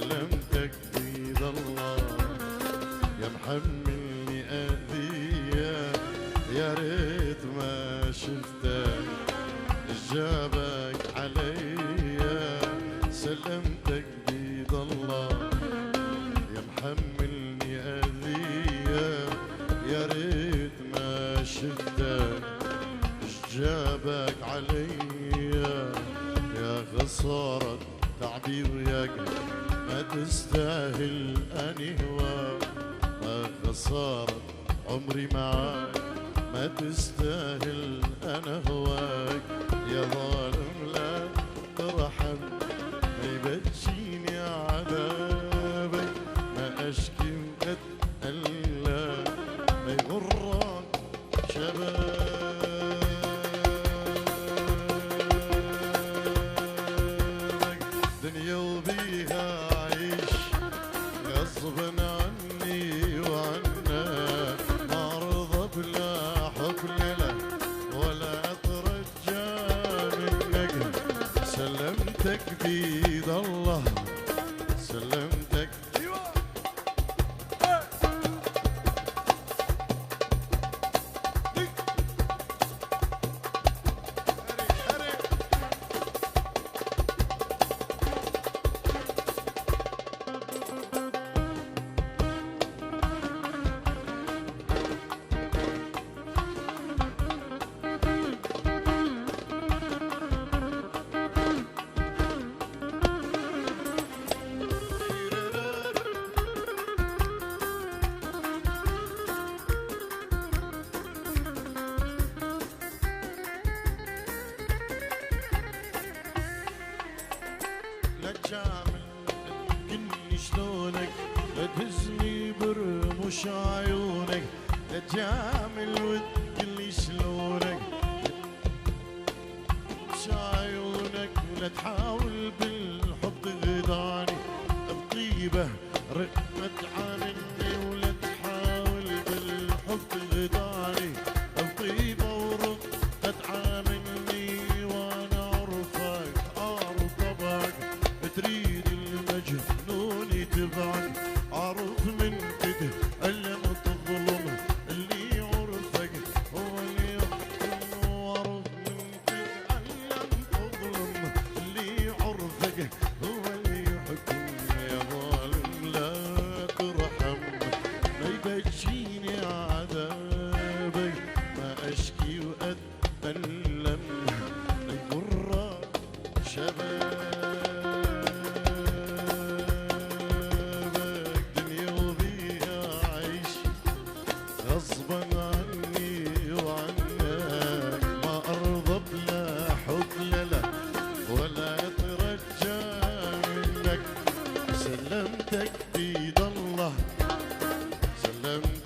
سلمتك بيد الله يا محملني اذيه، يا ريت ما شفتك جابك عليا. سلمتك بيد الله يا محملني اذيه، يا ريت ما شفتك جابك عليا. يا خسارة تعبي وياك ما تستاهل اني هواك، ما خسارة عمري معاك ما تستاهل انا هواك. يا ظالم لا ترحم ما يبجيني عذابك، ما اشكي واتألم ما يغرك شبابك. دنيا وبيها عيش غصبا عني وعنك، ما ارضى بلا حب لك ولا اترجى منك. سلمتك بيد الله سلمتك كني شلونك تهزني برموش عيونك، تجامل وتقلي شلونك مش عيونك، ولا تحاول بالحب تغداني بطيبة رقمت عنني، ولا تحاول بالحب تغداني بطيبة ورقمت عنني. وانا عرفك عارف طبعك تريد المجنون يتبعك، عارف من كده ألم تظلم اللي عرفك هو اللي يحكم، وعارف من كده ألم تظلم اللي عرفك هو اللي يحكم. يا ظالم لا ترحم ما يبجيني عذابك، ما أشكي وأتألم ما يضرك شبابك. غصبا عني وعنك ما ارضى بلا حب لك ولا اترجى منك. سلمتك بيد الله سلمتك